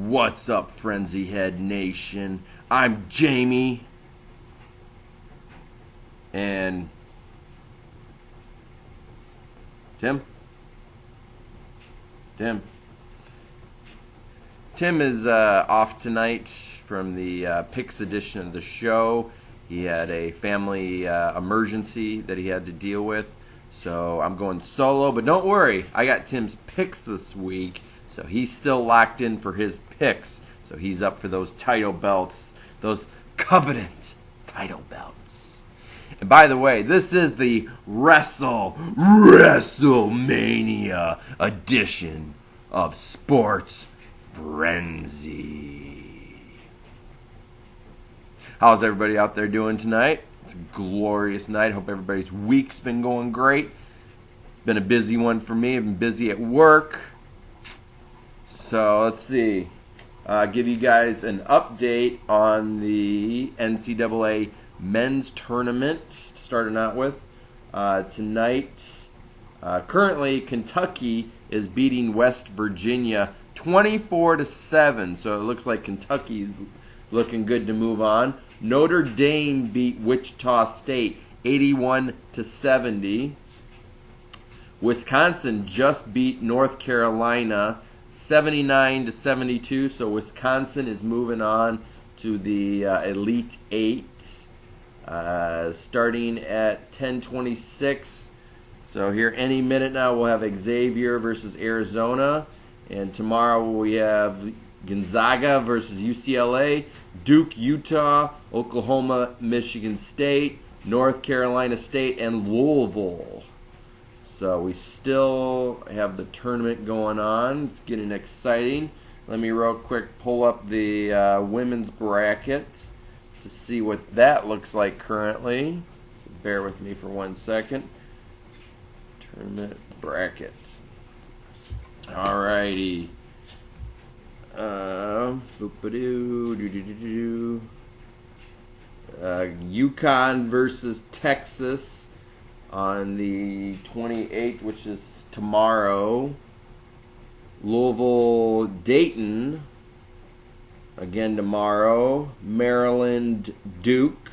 What's up, Frenzy Head Nation? I'm Jamie. And Tim is off tonight from the Picks edition of the show. He had a family emergency that he had to deal with. So I'm going solo, but don't worry, I got Tim's picks this week, so he's still locked in for his picks. So he's up for those title belts, those coveted title belts. And by the way, this is the WrestleMania edition of Sports Frenzy. How's everybody out there doing tonight? It's a glorious night. Hope everybody's week's been going great. It's been a busy one for me. I've been busy at work. So let's see. Give you guys an update on the NCAA men's tournament. Starting out with tonight. Currently, Kentucky is beating West Virginia 24-7. So it looks like Kentucky's looking good to move on. Notre Dame beat Wichita State 81-70. Wisconsin just beat North Carolina 79-72. So Wisconsin is moving on to the Elite Eight. Starting at 10:26. So here any minute now we'll have Xavier versus Arizona. And tomorrow we have Gonzaga versus UCLA, Duke, Utah, Oklahoma, Michigan State, North Carolina State, and Louisville. So we still have the tournament going on. It's getting exciting. Let me real quick pull up the women's bracket to see what that looks like currently. So bear with me for 1 second. Tournament bracket. Alrighty. UConn versus Texas on the 28th, which is tomorrow. Louisville, Dayton, again tomorrow. Maryland, Duke,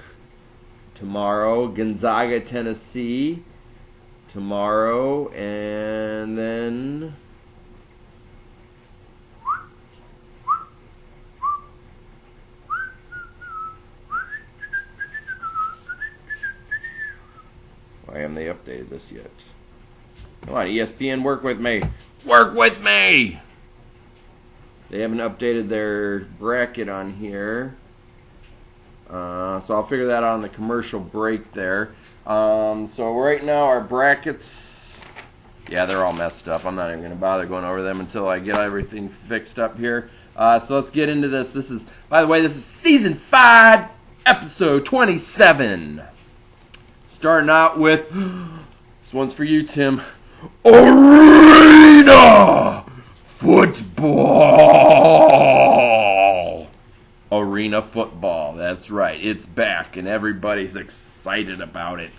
tomorrow. Gonzaga, Tennessee, tomorrow. And then why haven't they updated this yet? Come on, ESPN, work with me. Work with me! They haven't updated their bracket on here. So I'll figure that out on the commercial break there. So right now our brackets, yeah, they're all messed up. I'm not even going to bother going over them until I get everything fixed up here. So let's get into this. This is, by the way, this is Season 5, Episode 27. Starting out with, this one's for you, Tim, Arena Football. Arena Football, that's right. It's back, and everybody's excited about it.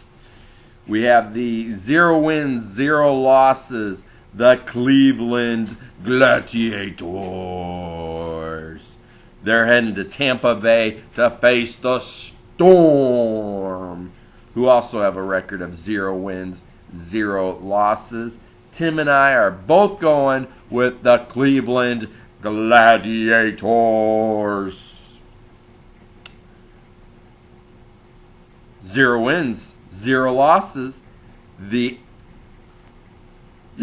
We have the 0 wins, 0 losses, the Cleveland Gladiators. They're heading to Tampa Bay to face the Storm, who also have a record of 0 wins, 0 losses. Tim and I are both going with the Cleveland Gladiators. 0 wins, 0 losses. You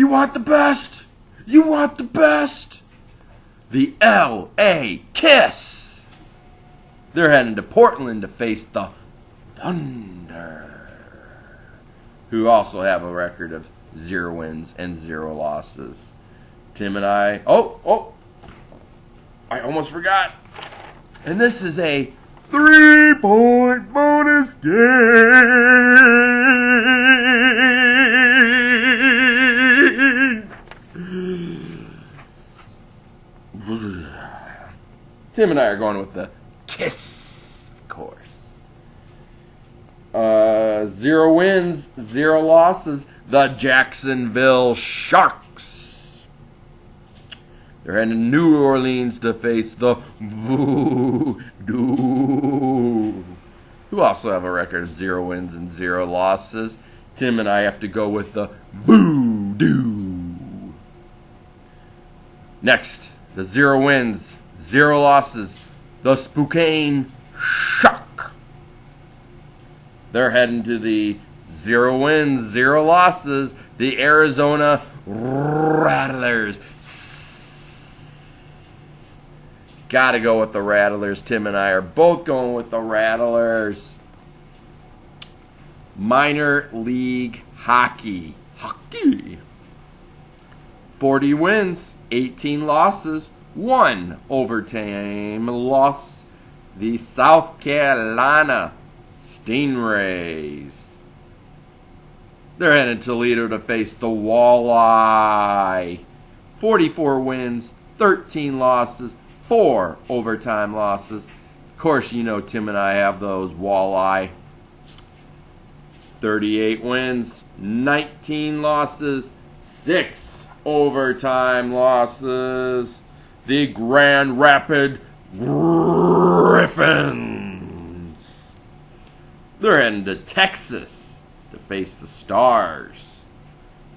want the best? You want the best? The L.A. Kiss. They're heading to Portland to face the Thunder, who also have a record of 0 wins and 0 losses. Tim and I, I almost forgot. And this is a 3-point bonus game. Tim and I are going with the Kiss, of course. 0 wins, 0 losses. The Jacksonville Sharks. They're heading to New Orleans to face the Voodoo, who also have a record of 0 wins and 0 losses. Tim and I have to go with the Voodoo. Next, the 0 wins, 0 losses, the Spokane Shock. They're heading to the 0 wins, 0 losses, the Arizona Rattlers. Gotta go with the Rattlers. Tim and I are both going with the Rattlers. Minor League Hockey. 40 wins, 18 losses, 1 overtime loss. The South Carolina Stingrays. They're heading to Toledo to face the Walleye. 44 wins, 13 losses, 4 overtime losses. Of course, you know Tim and I have those Walleye. 38 wins, 19 losses, 6 overtime losses. The Grand Rapids Griffins. They're heading to Texas to face the Stars.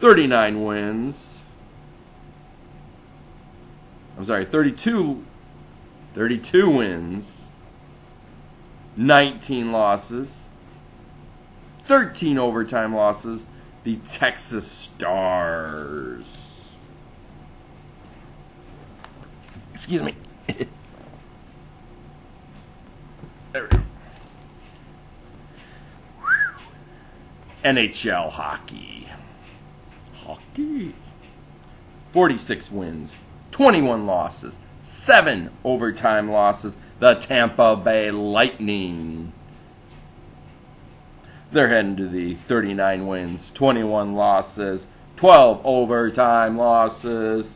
32 wins, 19 losses, 13 overtime losses. The Texas Stars. Excuse me. There we go. NHL hockey. 46 wins, 21 losses, 7 overtime losses. The Tampa Bay Lightning. They're heading to the 39 wins, 21 losses, 12 overtime losses.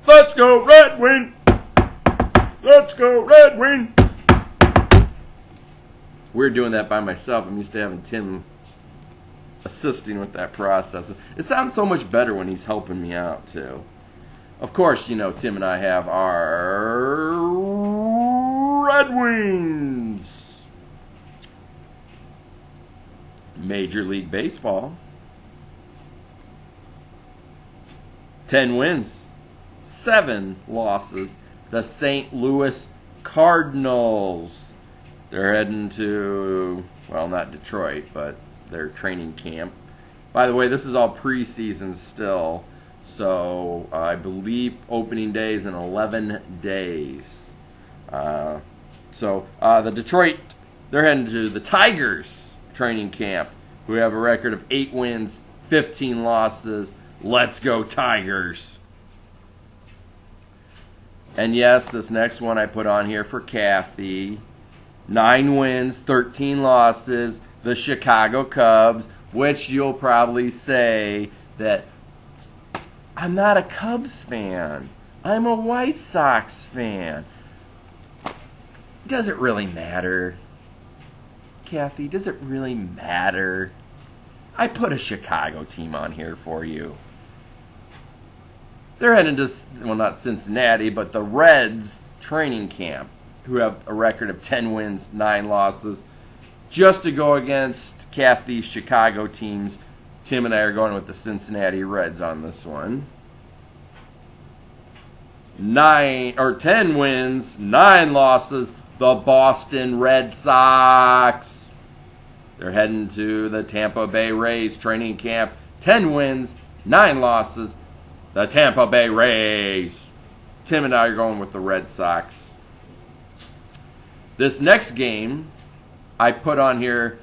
Let's go Red Wing! Let's go Red Wing! We're doing that by myself. I'm used to having Tim assisting with that process. It sounds so much better when he's helping me out, too. Of course, you know, Tim and I have our Red Wings. Major League Baseball. 10 wins, 7 losses. The St. Louis Cardinals. They're heading to, well, not Detroit, but their training camp. By the way, this is all preseason still. So I believe opening day is in 11 days. The Detroit, they're heading to the Tigers training camp, who have a record of 8 wins, 15 losses. Let's go Tigers. And yes, this next one I put on here for Kathy. 9 wins, 13 losses. The Chicago Cubs, which you'll probably say that I'm not a Cubs fan. I'm a White Sox fan. Does it really matter? Kathy, does it really matter? I put a Chicago team on here for you. They're heading to, well, not Cincinnati, but the Reds training camp, who have a record of 10 wins, 9 losses, just to go against Kathy's Chicago teams. Tim and I are going with the Cincinnati Reds on this one. 10 wins, 9 losses, the Boston Red Sox. They're heading to the Tampa Bay Rays training camp. 10 wins, 9 losses, the Tampa Bay Rays. Tim and I are going with the Red Sox. This next game I put on here,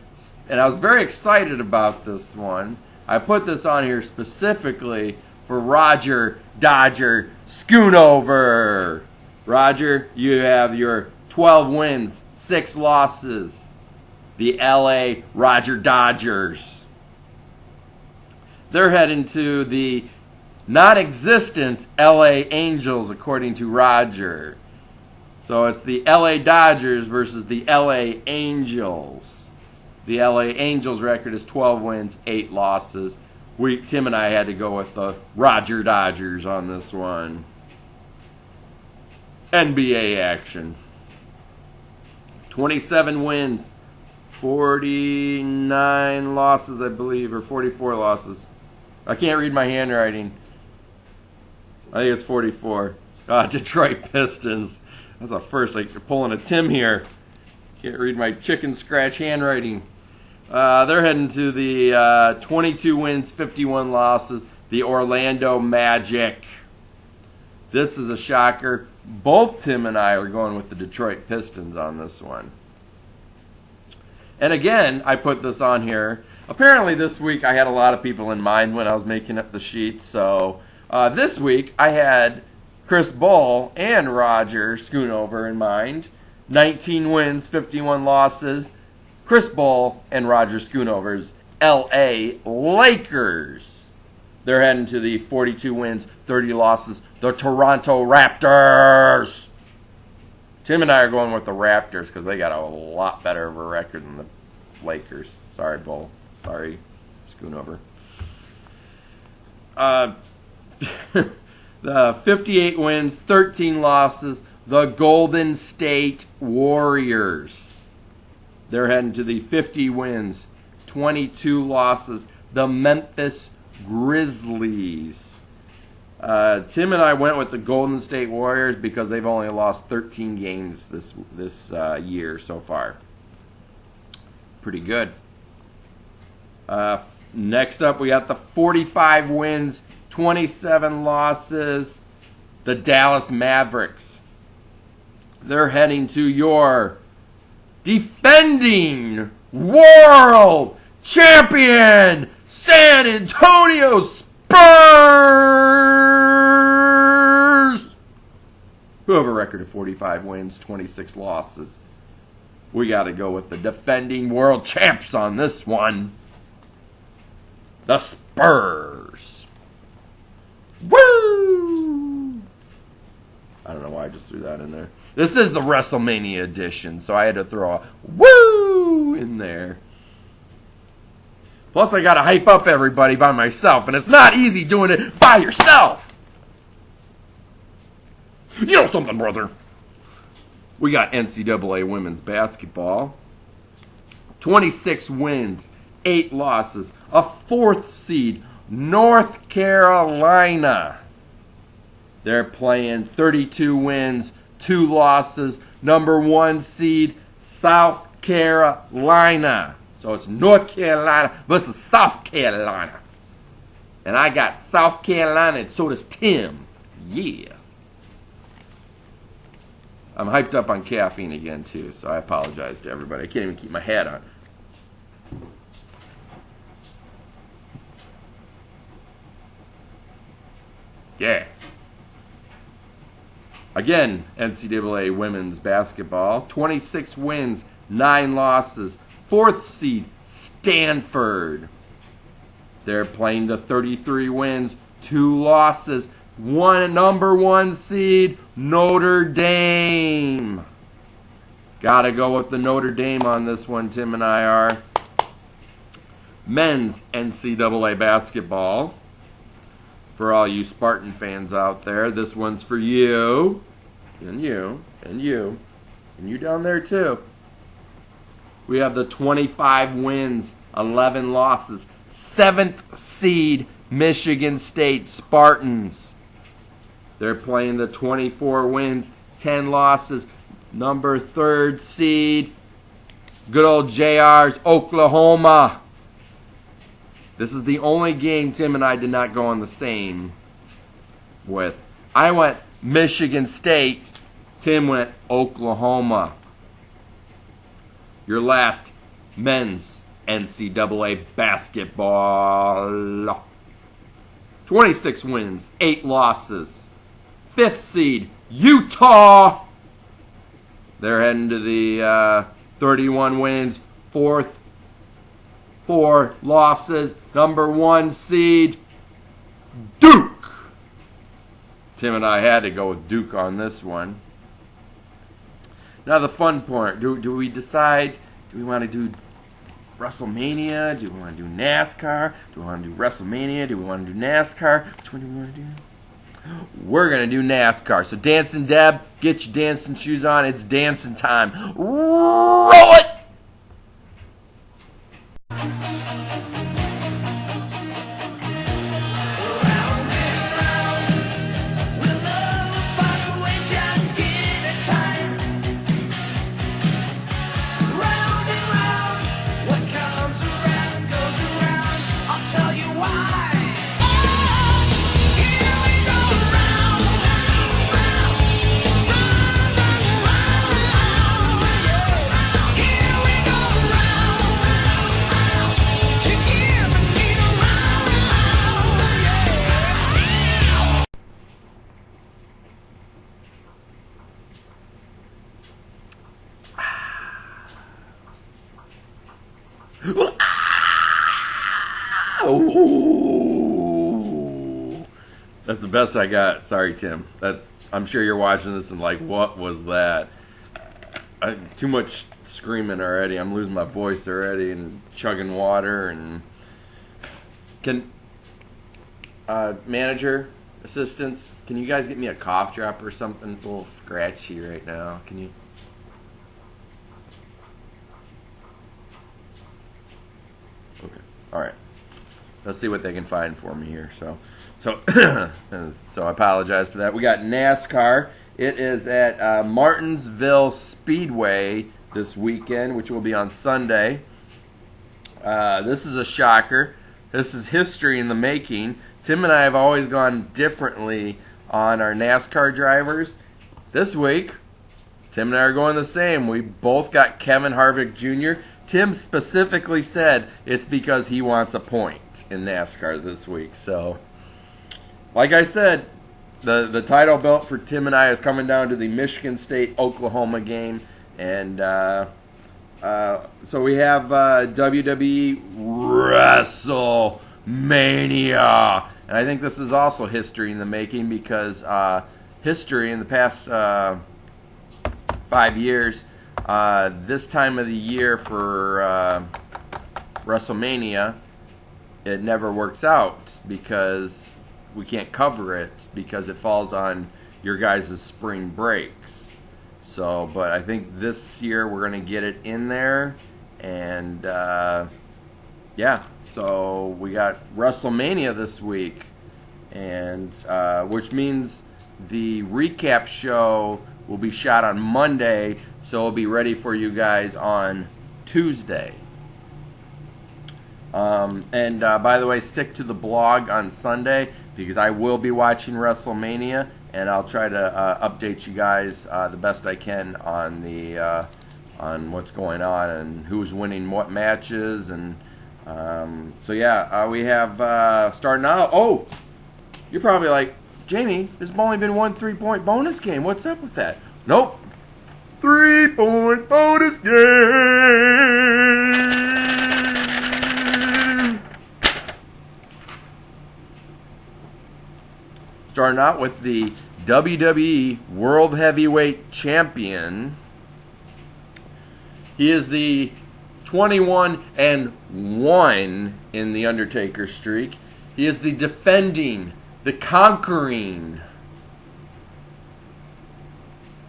and I was very excited about this one. I put this on here specifically for Roger Dodger Schoonover. Roger, you have your 12 wins, 6 losses. The LA Roger Dodgers. They're heading to the non-existent LA Angels, according to Roger. So it's the LA Dodgers versus the LA Angels. The LA Angels record is 12 wins, 8 losses, Tim and I had to go with the Roger Dodgers on this one. NBA action. 27 wins, 49 losses, I believe, or 44 losses. I can't read my handwriting. I think it's 44. Detroit Pistons. That's a first. Like, you're pulling a Tim here. Can't read my chicken scratch handwriting. They're heading to the 22 wins, 51 losses. The Orlando Magic. This is a shocker. Both Tim and I are going with the Detroit Pistons on this one. And again, I put this on here. Apparently this week I had a lot of people in mind when I was making up the sheet. So this week I had Chris Bull and Roger Schoonover in mind. 19 wins, 51 losses. Chris Bull and Roger Schoonover's L.A. Lakers. They're heading to the 42 wins, 30 losses. The Toronto Raptors. Tim and I are going with the Raptors because they got a lot better of a record than the Lakers. Sorry, Bull. Sorry, Schoonover. The 58 wins, 13 losses. The Golden State Warriors. They're heading to the 50 wins, 22 losses. The Memphis Grizzlies. Tim and I went with the Golden State Warriors because they've only lost 13 games this year so far. Pretty good. Next up, we got the 45 wins, 27 losses. The Dallas Mavericks. They're heading to your defending world champion San Antonio Spurs, who have a record of 45 wins, 26 losses. We got to go with the defending world champs on this one. The Spurs. Woo! I don't know why I just threw that in there. This is the WrestleMania edition, so I had to throw a woo in there. Plus, I got to hype up everybody by myself, and it's not easy doing it by yourself. You know something, brother? We got NCAA women's basketball. 26 wins, 8 losses. A 4th seed, North Carolina. They're playing 32 wins, 2 losses. Number 1 seed, South Carolina. So it's North Carolina versus South Carolina. And I got South Carolina, and so does Tim. Yeah. I'm hyped up on caffeine again, too, so I apologize to everybody. I can't even keep my hat on. Yeah. Again, NCAA women's basketball. 26 wins, 9 losses. 4th seed, Stanford. They're playing the 33 wins, 2 losses. Number 1 seed, Notre Dame. Gotta go with the Notre Dame on this one, Tim and I are. Men's NCAA basketball. For all you Spartan fans out there, this one's for you. And you. And you. And you down there too. We have the 25 wins, 11 losses. 7th seed, Michigan State Spartans. They're playing the 24 wins, 10 losses. Number 3rd seed, good old JR's Oklahoma. This is the only game Tim and I did not go on the same with. I went Michigan State. Tim went Oklahoma. Your last men's NCAA basketball. 26 wins, 8 losses. 5th seed, Utah. They're heading to the 31 wins, 4 losses. Number 1 seed, Duke. Tim and I had to go with Duke on this one. Now the fun part, do we decide, do we want to do WrestleMania? Do we want to do NASCAR? Do we want to do WrestleMania? Do we want to do NASCAR? Which one do we want to do? We're going to do NASCAR. So Dancing Deb, get your dancing shoes on. It's dancing time. Roll it! Ooh. That's the best I got. Sorry, Tim. I'm sure you're watching this and like, what was that? Too much screaming already. I'm losing my voice already and chugging water. And manager, assistants, can you guys get me a cough drop or something? It's a little scratchy right now. Can you? Okay. All right. Let's see what they can find for me here. So I apologize for that. We got NASCAR. It is at Martinsville Speedway this weekend, which will be on Sunday. This is a shocker. This is history in the making. Tim and I have always gone differently on our NASCAR drivers. This week, Tim and I are going the same. We both got Kevin Harvick Jr. Tim specifically said it's because he wants a point in NASCAR this week. So, like I said, the title belt for Tim and I is coming down to the Michigan State-Oklahoma game. And so we have WWE WrestleMania. And I think this is also history in the making because history in the past 5 years, this time of the year for WrestleMania, it never works out because we can't cover it because it falls on your guys' spring breaks. So, but I think this year we're going to get it in there. And, yeah, so we got WrestleMania this week. And, which means the recap show will be shot on Monday. So it'll be ready for you guys on Tuesday. And by the way, stick to the blog on Sunday because I will be watching WrestleMania, and I'll try to update you guys the best I can on the on what's going on and who's winning what matches. And so yeah, we have starting out. Oh, you're probably like, Jamie, there's only been one 3-point bonus game. What's up with that? Nope. 3-point bonus game. Starting out with the WWE World Heavyweight Champion. He is the 21-1 in the Undertaker streak. He is the defending, the conquering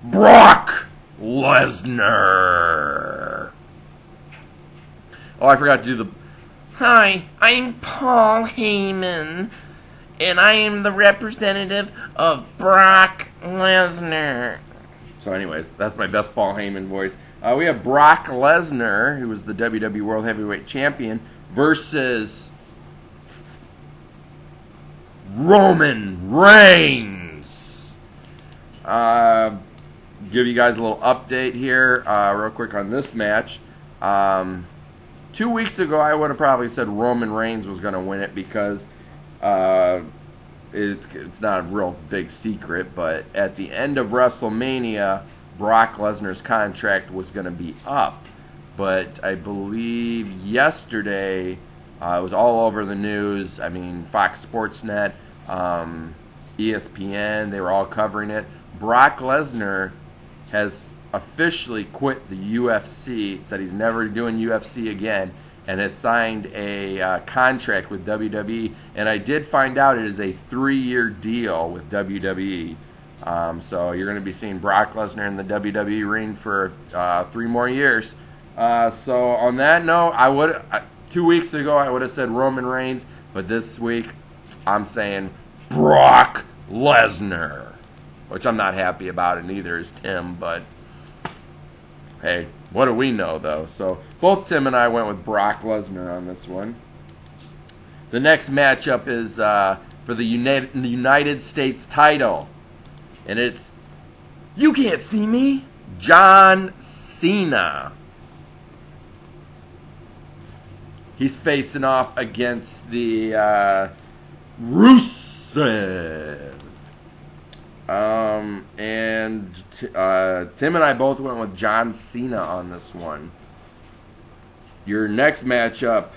Brock Lesnar. Oh, I forgot to do the... Hi, I'm Paul Heyman, and I am the representative of Brock Lesnar. So anyways, that's my best Paul Heyman voice. We have Brock Lesnar, who was the WWE World Heavyweight Champion, versus Roman Reigns. Give you guys a little update here real quick on this match. 2 weeks ago, I would have probably said Roman Reigns was going to win it because it's not a real big secret, but at the end of WrestleMania, Brock Lesnar's contract was going to be up. But I believe yesterday, it was all over the news. I mean, Fox Sports Net, ESPN, they were all covering it. Brock Lesnar has officially quit the UFC, said he's never doing UFC again, and has signed a contract with WWE. And I did find out it is a 3-year deal with WWE. So you're going to be seeing Brock Lesnar in the WWE ring for 3 more years. So on that note, 2 weeks ago I would have said Roman Reigns, but this week I'm saying Brock Lesnar, which I'm not happy about, and neither is Tim, but hey, what do we know, though? So both Tim and I went with Brock Lesnar on this one. The next matchup is for the United States title, and it's You Can't See Me, John Cena. He's facing off against the Rusev. And Tim and I both went with John Cena on this one. Your next matchup,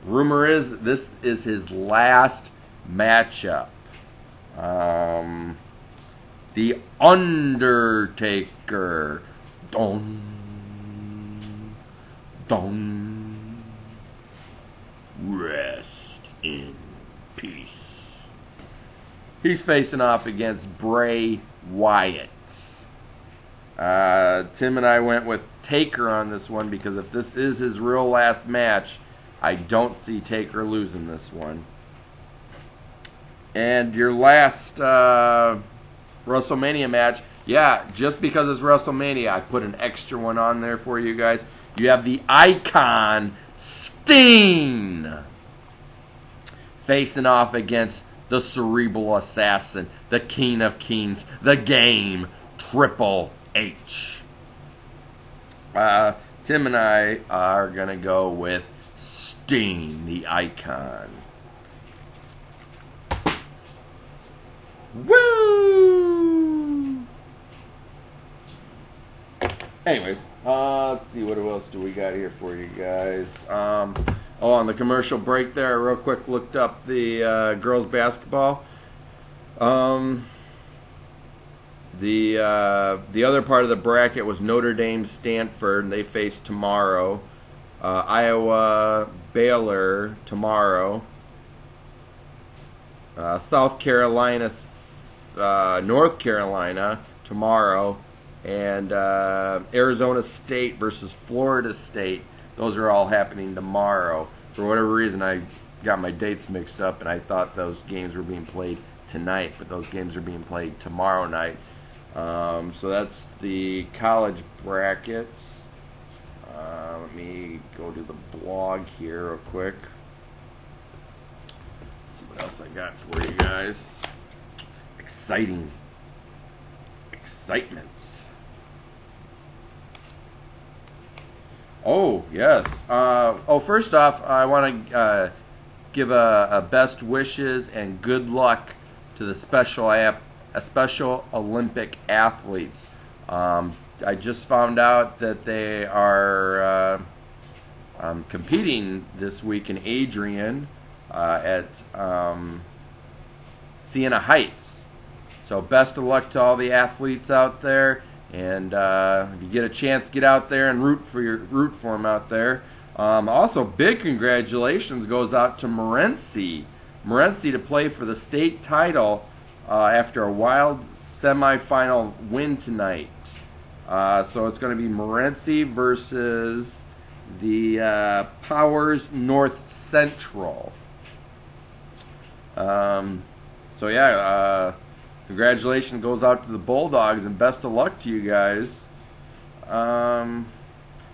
rumor is this is his last matchup. The Undertaker. Dun, dun. Rest in peace. He's facing off against Bray Wyatt. Tim and I went with Taker on this one because if this is his real last match, I don't see Taker losing this one. And your last WrestleMania match, yeah, just because it's WrestleMania, I put an extra one on there for you guys. You have the Icon Sting facing off against the Cerebral Assassin, the King of Kings, the Game, Triple H. Tim and I are going to go with Sting, the Icon. Woo! Anyways, let's see, what else do we got here for you guys? On the commercial break there, I real quick looked up the girls basketball. The other part of the bracket was Notre Dame, Stanford, and they face tomorrow. Iowa, Baylor tomorrow. South Carolina, North Carolina tomorrow, and Arizona State versus Florida State. Those are all happening tomorrow. For whatever reason, I got my dates mixed up, and I thought those games were being played tonight, but those games are being played tomorrow night. So that's the college brackets. Let me go to the blog here real quick. See what else I got for you guys. Exciting. Excitements. Oh, yes. First off, I want to give a best wishes and good luck to the Special Olympic athletes. I just found out that they are competing this week in Adrian at Siena Heights. So best of luck to all the athletes out there. And if you get a chance, get out there and root for them out there. Also, big congratulations goes out to Morency to play for the state title after a wild semifinal win tonight. So it's going to be Morency versus the Powers North Central. Congratulations goes out to the Bulldogs, and best of luck to you guys.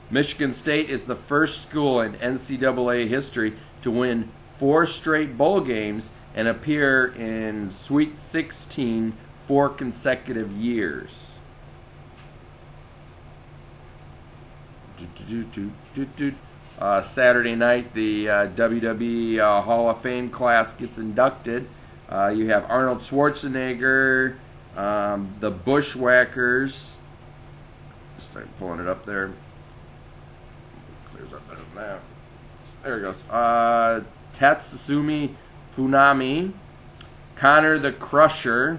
Michigan State is the first school in NCAA history to win 4 straight bowl games and appear in Sweet 16 4 consecutive years. Saturday night, the WWE Hall of Fame class gets inducted. You have Arnold Schwarzenegger, the Bushwhackers. Just start pulling it up there. Clears up better than that. There it goes. Tatsumi Funami, Connor the Crusher,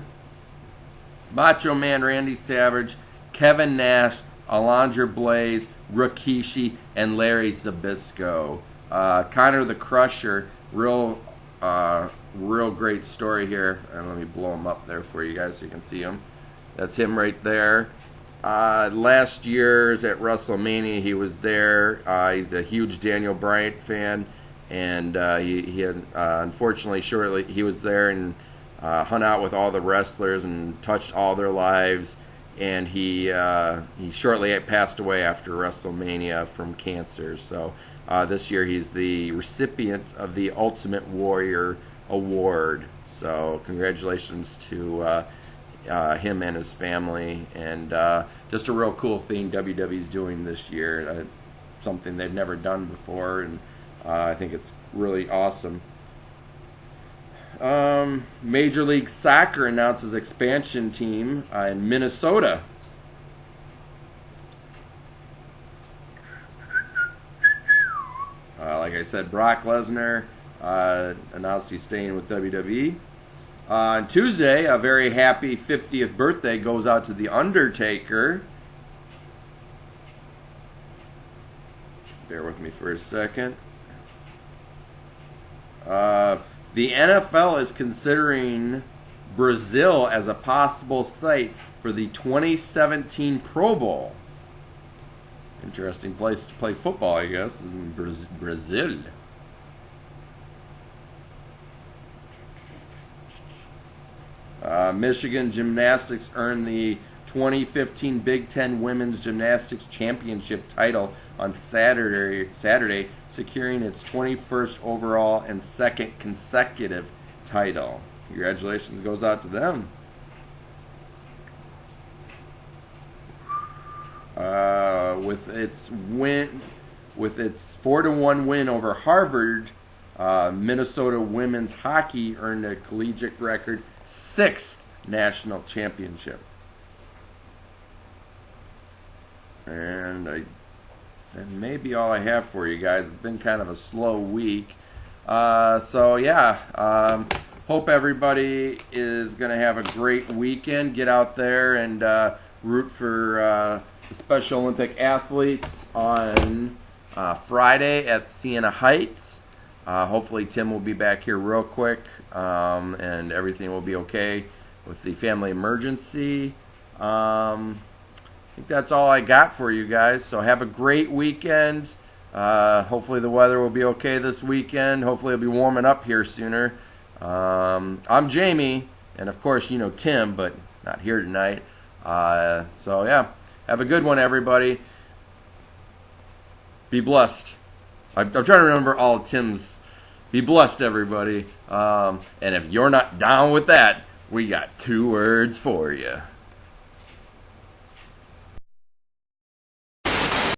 Macho Man Randy Savage, Kevin Nash, Alondra Blaze, Rikishi, and Larry Zbyszko. Connor the Crusher, real great story here. And let me blow him up there for you guys so you can see him. That's him right there. Last year's at WrestleMania, he was there. He's a huge Daniel Bryan fan, and he had unfortunately shortly he was there and hung out with all the wrestlers and touched all their lives. And he shortly passed away after WrestleMania from cancer. So this year he's the recipient of the Ultimate Warrior Award. So congratulations to him and his family, and just a real cool thing WWE's doing this year, something they've never done before, and I think it's really awesome. Major League Soccer announces expansion team in Minnesota. Like I said, Brock Lesnar announced he's staying with WWE. On Tuesday, a very happy 50th birthday goes out to The Undertaker. Bear with me for a second. The NFL is considering Brazil as a possible site for the 2017 Pro Bowl. Interesting place to play football, I guess, is in Brazil. Michigan Gymnastics earned the 2015 Big Ten Women's Gymnastics Championship title on Saturday, securing its 21st overall and second consecutive title. Congratulations goes out to them. With its 4-1 win over Harvard, Minnesota women's hockey earned a collegiate record 6th national championship. And that may be all I have for you guys. It's been kind of a slow week. So yeah, hope everybody is going to have a great weekend. Get out there and root for the Special Olympic athletes on Friday at Siena Heights. Hopefully Tim will be back here real quick, and everything will be okay with the family emergency. I think that's all I got for you guys. So have a great weekend. Hopefully the weather will be okay this weekend. Hopefully it'll be warming up here sooner. I'm Jamie, and of course you know Tim, but not here tonight. So yeah, have a good one, everybody. Be blessed. I'm trying to remember all of Tim's. Be blessed, everybody. And if you're not down with that, we got 2 words for you.